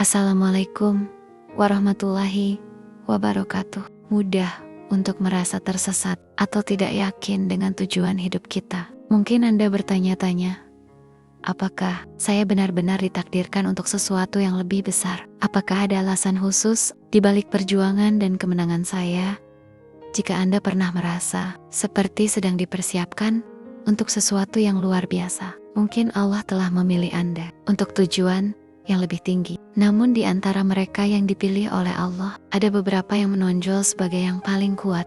Assalamualaikum warahmatullahi wabarakatuh. Mudah untuk merasa tersesat atau tidak yakin dengan tujuan hidup kita. Mungkin Anda bertanya-tanya, apakah saya benar-benar ditakdirkan untuk sesuatu yang lebih besar? Apakah ada alasan khusus di balik perjuangan dan kemenangan saya? Jika Anda pernah merasa seperti sedang dipersiapkan untuk sesuatu yang luar biasa, mungkin Allah telah memilih Anda untuk tujuan yang lebih tinggi. Namun di antara mereka yang dipilih oleh Allah, ada beberapa yang menonjol sebagai yang paling kuat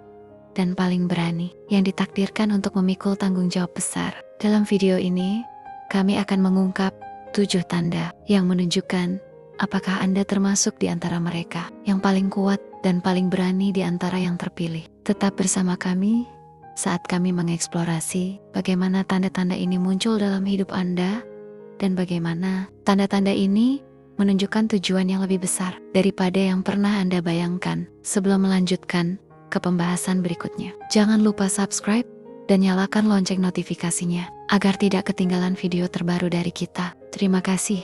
dan paling berani, yang ditakdirkan untuk memikul tanggung jawab besar. Dalam video ini, kami akan mengungkap 7 tanda yang menunjukkan apakah Anda termasuk di antara mereka yang paling kuat dan paling berani di antara yang terpilih. Tetap bersama kami saat kami mengeksplorasi bagaimana tanda-tanda ini muncul dalam hidup Anda, dan bagaimana tanda-tanda ini menunjukkan tujuan yang lebih besar daripada yang pernah Anda bayangkan. Sebelum melanjutkan ke pembahasan berikutnya, jangan lupa subscribe dan nyalakan lonceng notifikasinya agar tidak ketinggalan video terbaru dari kita. Terima kasih.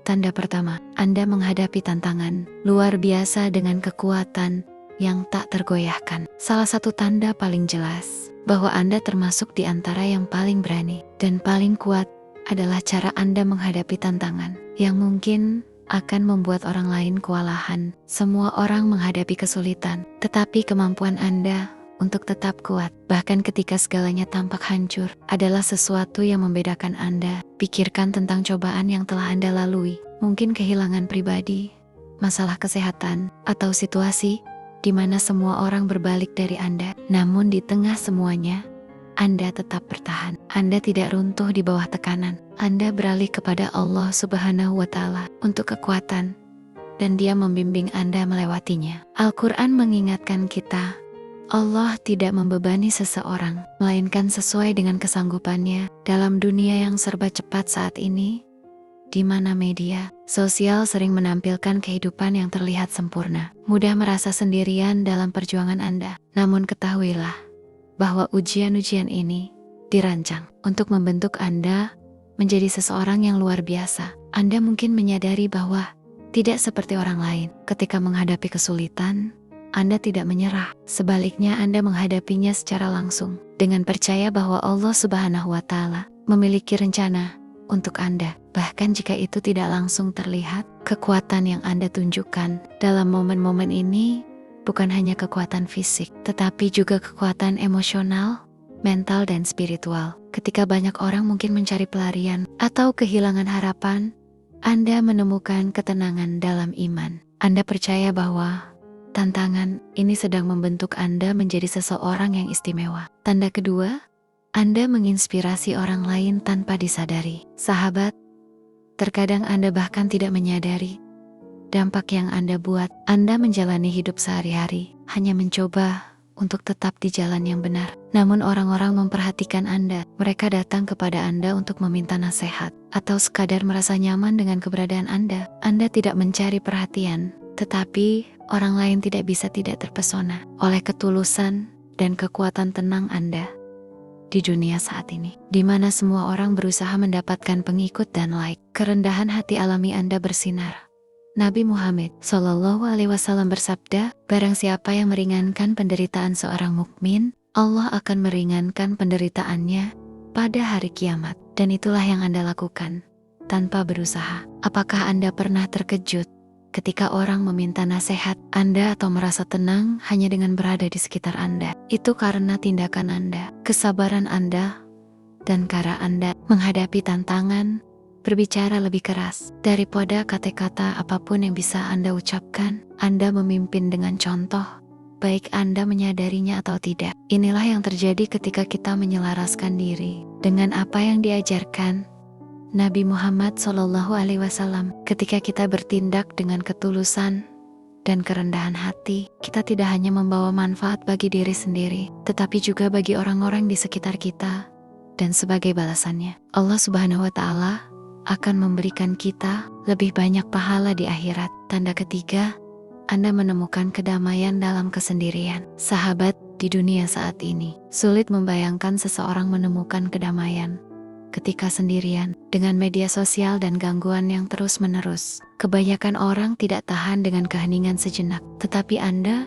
Tanda pertama, Anda menghadapi tantangan luar biasa dengan kekuatan yang tak tergoyahkan. Salah satu tanda paling jelas bahwa Anda termasuk di antara yang paling berani dan paling kuat adalah cara Anda menghadapi tantangan yang mungkin akan membuat orang lain kewalahan. Semua orang menghadapi kesulitan, tetapi kemampuan Anda untuk tetap kuat, bahkan ketika segalanya tampak hancur, adalah sesuatu yang membedakan Anda. Pikirkan tentang cobaan yang telah Anda lalui, mungkin kehilangan pribadi, masalah kesehatan, atau situasi di mana semua orang berbalik dari Anda. Namun di tengah semuanya, Anda tetap bertahan. Anda tidak runtuh di bawah tekanan. Anda beralih kepada Allah Subhanahu wa Ta'ala untuk kekuatan, dan Dia membimbing Anda melewatinya. Al-Quran mengingatkan kita, Allah tidak membebani seseorang, melainkan sesuai dengan kesanggupannya. Dalam dunia yang serba cepat saat ini, di mana media sosial sering menampilkan kehidupan yang terlihat sempurna, mudah merasa sendirian dalam perjuangan Anda. Namun ketahuilah bahwa ujian-ujian ini dirancang untuk membentuk Anda menjadi seseorang yang luar biasa. Anda mungkin menyadari bahwa tidak seperti orang lain. Ketika menghadapi kesulitan, Anda tidak menyerah. Sebaliknya, Anda menghadapinya secara langsung dengan percaya bahwa Allah Subhanahu wa Ta'ala memiliki rencana untuk Anda. Bahkan jika itu tidak langsung terlihat, kekuatan yang Anda tunjukkan dalam momen-momen ini bukan hanya kekuatan fisik, tetapi juga kekuatan emosional, mental, dan spiritual. Ketika banyak orang mungkin mencari pelarian atau kehilangan harapan, Anda menemukan ketenangan dalam iman. Anda percaya bahwa tantangan ini sedang membentuk Anda menjadi seseorang yang istimewa. Tanda kedua, Anda menginspirasi orang lain tanpa disadari. Sahabat, terkadang Anda bahkan tidak menyadari dampak yang Anda buat. Anda menjalani hidup sehari-hari, hanya mencoba untuk tetap di jalan yang benar. Namun orang-orang memperhatikan Anda. Mereka datang kepada Anda untuk meminta nasihat, atau sekadar merasa nyaman dengan keberadaan Anda. Anda tidak mencari perhatian, tetapi orang lain tidak bisa tidak terpesona oleh ketulusan dan kekuatan tenang Anda di dunia saat ini, di mana semua orang berusaha mendapatkan pengikut dan like. Kerendahan hati alami Anda bersinar. Nabi Muhammad SAW bersabda, barang siapa yang meringankan penderitaan seorang mukmin, Allah akan meringankan penderitaannya pada hari kiamat. Dan itulah yang Anda lakukan tanpa berusaha. Apakah Anda pernah terkejut ketika orang meminta nasihat Anda atau merasa tenang hanya dengan berada di sekitar Anda? Itu karena tindakan Anda, kesabaran Anda, dan cara Anda menghadapi tantangan berbicara lebih keras daripada kata-kata apapun yang bisa Anda ucapkan. Anda memimpin dengan contoh, baik Anda menyadarinya atau tidak. Inilah yang terjadi ketika kita menyelaraskan diri dengan apa yang diajarkan Nabi Muhammad SAW. Ketika kita bertindak dengan ketulusan dan kerendahan hati, kita tidak hanya membawa manfaat bagi diri sendiri, tetapi juga bagi orang-orang di sekitar kita. Dan sebagai balasannya, Allah Subhanahu wa Ta'ala akan memberikan kita lebih banyak pahala di akhirat. Tanda ketiga, Anda menemukan kedamaian dalam kesendirian. Sahabat, di dunia saat ini, sulit membayangkan seseorang menemukan kedamaian ketika sendirian. Dengan media sosial dan gangguan yang terus-menerus, kebanyakan orang tidak tahan dengan keheningan sejenak. Tetapi Anda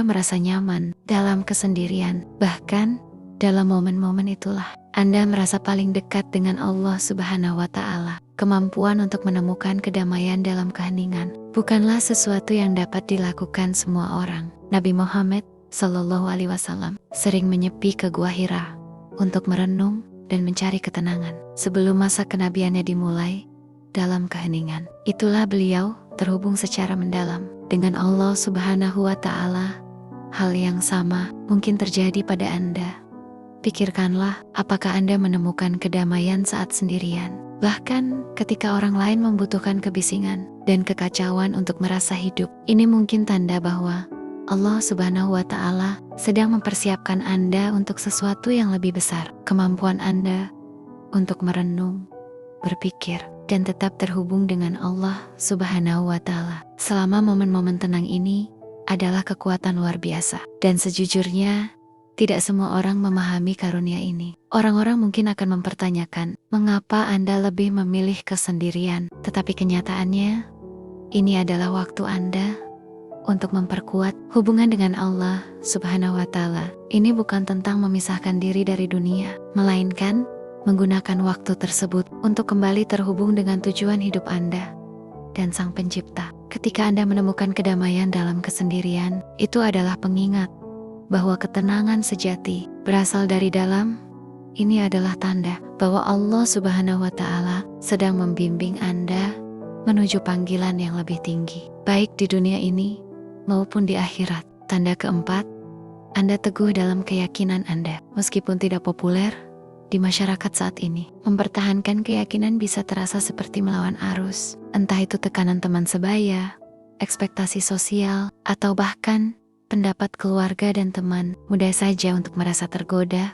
merasa nyaman dalam kesendirian. Bahkan dalam momen-momen itulah Anda merasa paling dekat dengan Allah Subhanahu wa Ta'ala. Kemampuan untuk menemukan kedamaian dalam keheningan bukanlah sesuatu yang dapat dilakukan semua orang. Nabi Muhammad Sallallahu Alaihi Wasallam sering menyepi ke Gua Hira untuk merenung dan mencari ketenangan sebelum masa kenabiannya dimulai dalam keheningan. Itulah beliau terhubung secara mendalam dengan Allah Subhanahu wa Ta'ala. Hal yang sama mungkin terjadi pada Anda. Pikirkanlah, apakah Anda menemukan kedamaian saat sendirian, bahkan ketika orang lain membutuhkan kebisingan dan kekacauan untuk merasa hidup. Ini mungkin tanda bahwa Allah Subhanahu wa Ta'ala sedang mempersiapkan Anda untuk sesuatu yang lebih besar. Kemampuan Anda untuk merenung, berpikir, dan tetap terhubung dengan Allah Subhanahu wa Ta'ala selama momen-momen tenang ini adalah kekuatan luar biasa. Dan sejujurnya, tidak semua orang memahami karunia ini. Orang-orang mungkin akan mempertanyakan, mengapa Anda lebih memilih kesendirian? Tetapi kenyataannya, ini adalah waktu Anda untuk memperkuat hubungan dengan Allah Subhanahu wa Ta'ala. Ini bukan tentang memisahkan diri dari dunia, melainkan menggunakan waktu tersebut untuk kembali terhubung dengan tujuan hidup Anda dan Sang Pencipta. Ketika Anda menemukan kedamaian dalam kesendirian, itu adalah pengingat bahwa ketenangan sejati berasal dari dalam. Ini adalah tanda bahwa Allah Subhanahu wa Ta'ala sedang membimbing Anda menuju panggilan yang lebih tinggi, baik di dunia ini maupun di akhirat. Tanda keempat, Anda teguh dalam keyakinan Anda. Meskipun tidak populer di masyarakat saat ini, mempertahankan keyakinan bisa terasa seperti melawan arus. Entah itu tekanan teman sebaya, ekspektasi sosial, atau bahkan pendapat keluarga dan teman. Mudah saja untuk merasa tergoda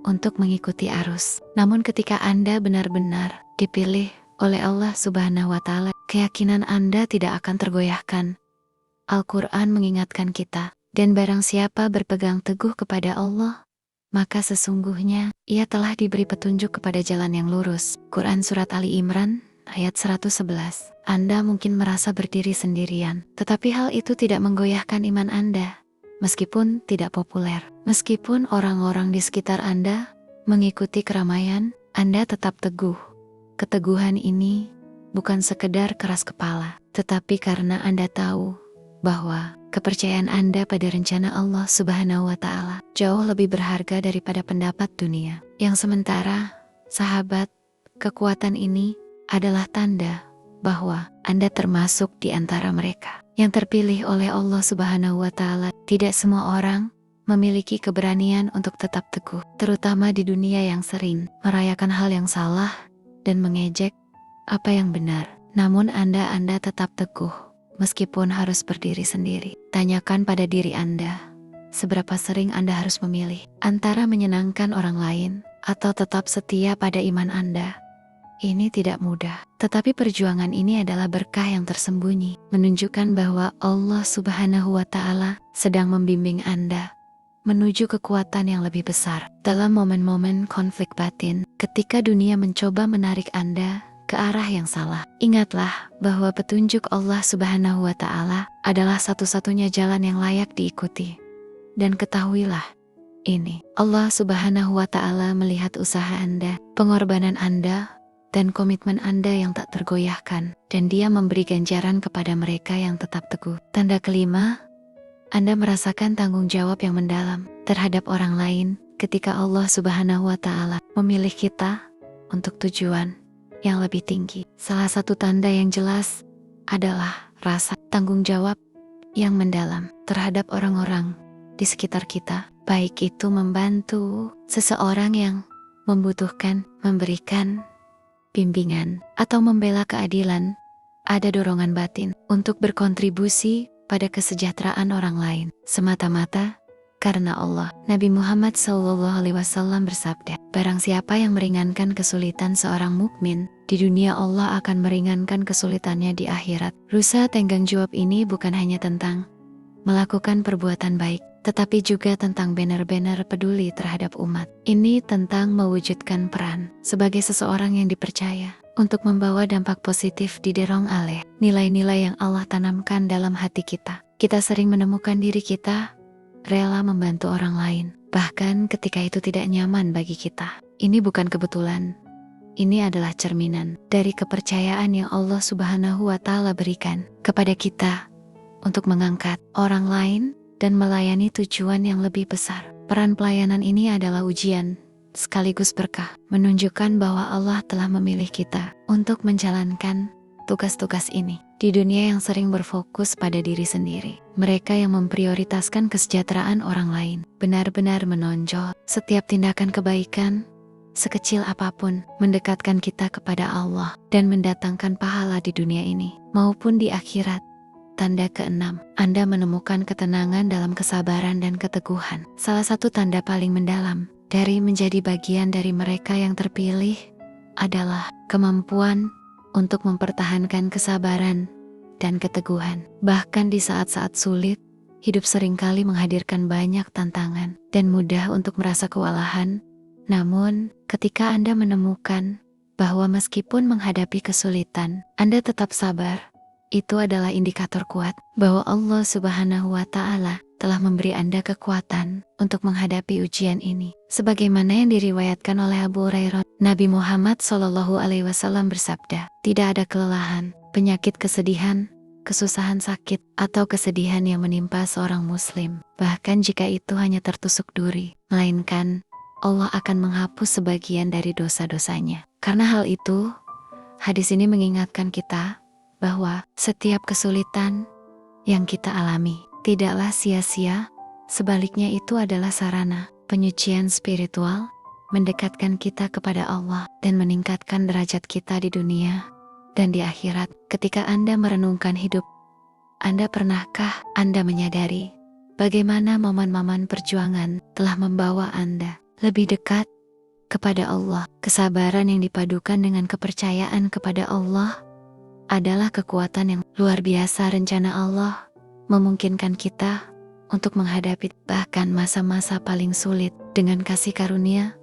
untuk mengikuti arus. Namun ketika Anda benar-benar dipilih oleh Allah Subhanahu wa Ta'ala, keyakinan Anda tidak akan tergoyahkan. Al-Quran mengingatkan kita, dan barang siapa berpegang teguh kepada Allah, maka sesungguhnya ia telah diberi petunjuk kepada jalan yang lurus. Quran Surat Ali Imran ayat 111. Anda mungkin merasa berdiri sendirian, tetapi hal itu tidak menggoyahkan iman Anda. Meskipun tidak populer, meskipun orang-orang di sekitar Anda mengikuti keramaian, Anda tetap teguh. Keteguhan ini bukan sekedar keras kepala, tetapi karena Anda tahu bahwa kepercayaan Anda pada rencana Allah Subhanahu wa Ta'ala jauh lebih berharga daripada pendapat dunia. Yang sementara, sahabat, kekuatan ini adalah tanda bahwa Anda termasuk di antara mereka yang terpilih oleh Allah Subhanahu wa Ta'ala. Tidak semua orang memiliki keberanian untuk tetap teguh, terutama di dunia yang sering merayakan hal yang salah dan mengejek apa yang benar. Namun Anda tetap teguh meskipun harus berdiri sendiri. Tanyakan pada diri Anda, seberapa sering Anda harus memilih antara menyenangkan orang lain atau tetap setia pada iman Anda. Ini tidak mudah, tetapi perjuangan ini adalah berkah yang tersembunyi, menunjukkan bahwa Allah Subhanahu wa Ta'ala sedang membimbing Anda menuju kekuatan yang lebih besar. Dalam momen-momen konflik batin, ketika dunia mencoba menarik Anda ke arah yang salah, ingatlah bahwa petunjuk Allah Subhanahu wa Ta'ala adalah satu-satunya jalan yang layak diikuti. Dan ketahuilah ini, Allah Subhanahu wa Ta'ala melihat usaha Anda, pengorbanan Anda, dan komitmen Anda yang tak tergoyahkan, dan Dia memberi ganjaran kepada mereka yang tetap teguh. Tanda kelima, Anda merasakan tanggung jawab yang mendalam terhadap orang lain ketika Allah Subhanahu wa Ta'ala memilih kita untuk tujuan yang lebih tinggi. Salah satu tanda yang jelas adalah rasa tanggung jawab yang mendalam terhadap orang-orang di sekitar kita, baik itu membantu seseorang yang membutuhkan, memberikan bimbingan, atau membela keadilan. Ada dorongan batin untuk berkontribusi pada kesejahteraan orang lain semata-mata karena Allah. Nabi Muhammad SAW bersabda, barang siapa yang meringankan kesulitan seorang mukmin di dunia, Allah akan meringankan kesulitannya di akhirat. Rusa tenggang jawab ini bukan hanya tentang melakukan perbuatan baik, tetapi juga tentang benar-benar peduli terhadap umat. Ini tentang mewujudkan peran sebagai seseorang yang dipercaya untuk membawa dampak positif didorong oleh nilai-nilai yang Allah tanamkan dalam hati kita. Kita sering menemukan diri kita rela membantu orang lain, bahkan ketika itu tidak nyaman bagi kita. Ini bukan kebetulan. Ini adalah cerminan dari kepercayaan yang Allah Subhanahu wa Ta'ala berikan kepada kita untuk mengangkat orang lain dan melayani tujuan yang lebih besar. Peran pelayanan ini adalah ujian sekaligus berkah, menunjukkan bahwa Allah telah memilih kita untuk menjalankan tugas-tugas ini. Di dunia yang sering berfokus pada diri sendiri, mereka yang memprioritaskan kesejahteraan orang lain benar-benar menonjol. Setiap tindakan kebaikan, sekecil apapun, mendekatkan kita kepada Allah dan mendatangkan pahala di dunia ini maupun di akhirat. Tanda keenam, Anda menemukan ketenangan dalam kesabaran dan keteguhan. Salah satu tanda paling mendalam dari menjadi bagian dari mereka yang terpilih adalah kemampuan untuk mempertahankan kesabaran dan keteguhan. Bahkan di saat-saat sulit, hidup seringkali menghadirkan banyak tantangan dan mudah untuk merasa kewalahan. Namun, ketika Anda menemukan bahwa meskipun menghadapi kesulitan, Anda tetap sabar, itu adalah indikator kuat bahwa Allah Subhanahu wa Ta'ala telah memberi Anda kekuatan untuk menghadapi ujian ini. Sebagaimana yang diriwayatkan oleh Abu Hurairah, Nabi Muhammad SAW bersabda, "Tidak ada kelelahan, penyakit, kesedihan, kesusahan, sakit, atau kesedihan yang menimpa seorang muslim, bahkan jika itu hanya tertusuk duri, melainkan Allah akan menghapus sebagian dari dosa-dosanya." Karena hal itu, hadis ini mengingatkan kita bahwa setiap kesulitan yang kita alami tidaklah sia-sia, sebaliknya itu adalah sarana penyucian spiritual, mendekatkan kita kepada Allah dan meningkatkan derajat kita di dunia dan di akhirat. Ketika Anda merenungkan hidup Anda, pernahkah Anda menyadari bagaimana momen-momen perjuangan telah membawa Anda lebih dekat kepada Allah? Kesabaran yang dipadukan dengan kepercayaan kepada Allah adalah kekuatan yang luar biasa. Rencana Allah memungkinkan kita untuk menghadapi bahkan masa-masa paling sulit dengan kasih karunia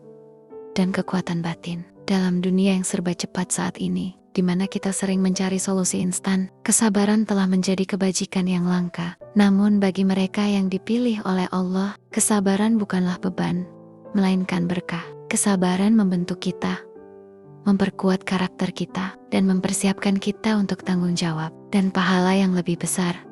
dan kekuatan batin. Dalam dunia yang serba cepat saat ini, di mana kita sering mencari solusi instan, kesabaran telah menjadi kebajikan yang langka. Namun bagi mereka yang dipilih oleh Allah, kesabaran bukanlah beban, melainkan berkah. Kesabaran membentuk kita, memperkuat karakter kita, dan mempersiapkan kita untuk tanggung jawab dan pahala yang lebih besar.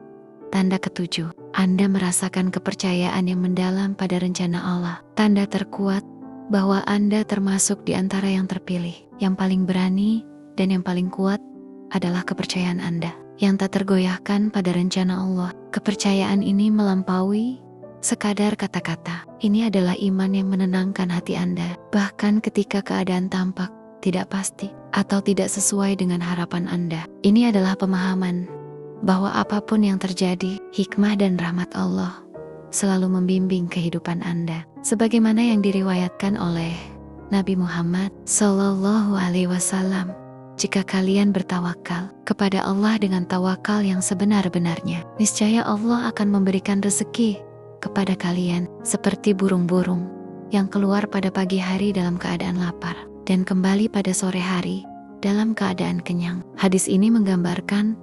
Tanda ketujuh, Anda merasakan kepercayaan yang mendalam pada rencana Allah. Tanda terkuat bahwa Anda termasuk di antara yang terpilih. Yang paling berani dan yang paling kuat adalah kepercayaan Anda yang tak tergoyahkan pada rencana Allah. Kepercayaan ini melampaui sekadar kata-kata. Ini adalah iman yang menenangkan hati Anda, bahkan ketika keadaan tampak tidak pasti atau tidak sesuai dengan harapan Anda. Ini adalah pemahaman bahwa apapun yang terjadi, hikmah dan rahmat Allah selalu membimbing kehidupan Anda. Sebagaimana yang diriwayatkan oleh Nabi Muhammad SAW, jika kalian bertawakal kepada Allah dengan tawakal yang sebenar-benarnya, niscaya Allah akan memberikan rezeki kepada kalian seperti burung-burung yang keluar pada pagi hari dalam keadaan lapar dan kembali pada sore hari dalam keadaan kenyang. Hadis ini menggambarkan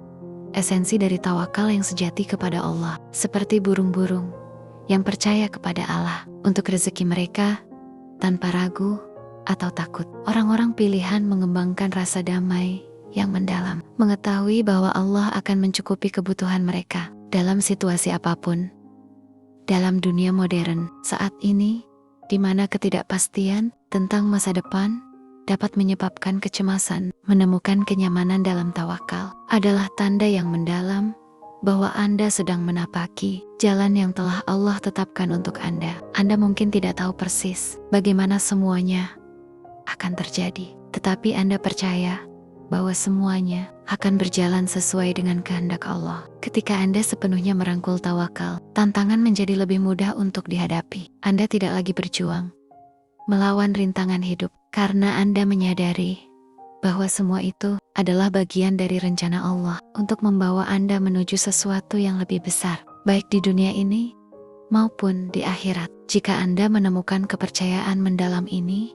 esensi dari tawakal yang sejati kepada Allah, seperti burung-burung yang percaya kepada Allah untuk rezeki mereka tanpa ragu atau takut. Orang-orang pilihan mengembangkan rasa damai yang mendalam, mengetahui bahwa Allah akan mencukupi kebutuhan mereka dalam situasi apapun. Dalam dunia modern saat ini, di mana ketidakpastian tentang masa depan dapat menyebabkan kecemasan, menemukan kenyamanan dalam tawakal adalah tanda yang mendalam bahwa Anda sedang menapaki jalan yang telah Allah tetapkan untuk Anda. Anda mungkin tidak tahu persis bagaimana semuanya akan terjadi, tetapi Anda percaya bahwa semuanya akan berjalan sesuai dengan kehendak Allah. Ketika Anda sepenuhnya merangkul tawakal, tantangan menjadi lebih mudah untuk dihadapi. Anda tidak lagi berjuang melawan rintangan hidup, karena Anda menyadari bahwa semua itu adalah bagian dari rencana Allah untuk membawa Anda menuju sesuatu yang lebih besar, baik di dunia ini maupun di akhirat. Jika Anda menemukan kepercayaan mendalam ini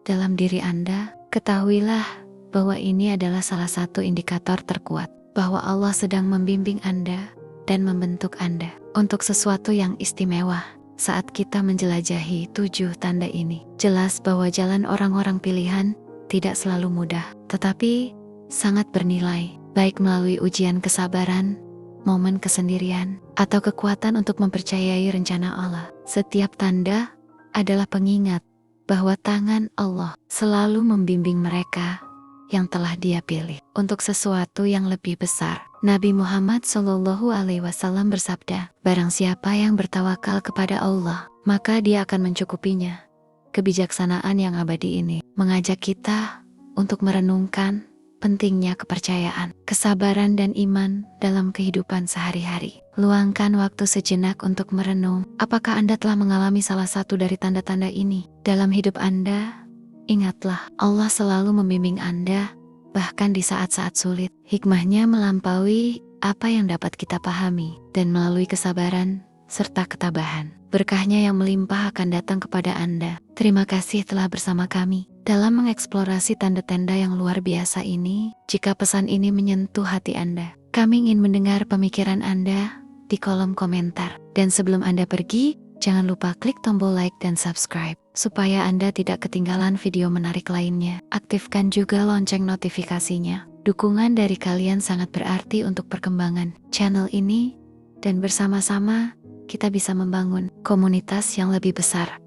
dalam diri Anda, ketahuilah bahwa ini adalah salah satu indikator terkuat bahwa Allah sedang membimbing Anda dan membentuk Anda untuk sesuatu yang istimewa. Saat kita menjelajahi 7 tanda ini, jelas bahwa jalan orang-orang pilihan tidak selalu mudah, tetapi sangat bernilai, baik melalui ujian kesabaran, momen kesendirian, atau kekuatan untuk mempercayai rencana Allah. Setiap tanda adalah pengingat bahwa tangan Allah selalu membimbing mereka yang telah Dia pilih untuk sesuatu yang lebih besar. Nabi Muhammad SAW bersabda, "Barang siapa yang bertawakal kepada Allah, maka Dia akan mencukupinya." Kebijaksanaan yang abadi ini mengajak kita untuk merenungkan pentingnya kepercayaan, kesabaran, dan iman dalam kehidupan sehari-hari. Luangkan waktu sejenak untuk merenung. Apakah Anda telah mengalami salah satu dari tanda-tanda ini dalam hidup Anda? Ingatlah, Allah selalu membimbing Anda, bahkan di saat-saat sulit. Hikmahnya melampaui apa yang dapat kita pahami, dan melalui kesabaran serta ketabahan, berkahnya yang melimpah akan datang kepada Anda. Terima kasih telah bersama kami dalam mengeksplorasi tanda-tanda yang luar biasa ini. Jika pesan ini menyentuh hati Anda, kami ingin mendengar pemikiran Anda di kolom komentar. Dan sebelum Anda pergi, jangan lupa klik tombol like dan subscribe, supaya Anda tidak ketinggalan video menarik lainnya. Aktifkan juga lonceng notifikasinya. Dukungan dari kalian sangat berarti untuk perkembangan channel ini, dan bersama-sama kita bisa membangun komunitas yang lebih besar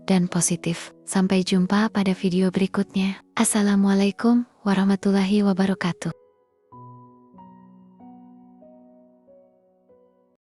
dan positif. Sampai jumpa pada video berikutnya. Assalamualaikum warahmatullahi wabarakatuh.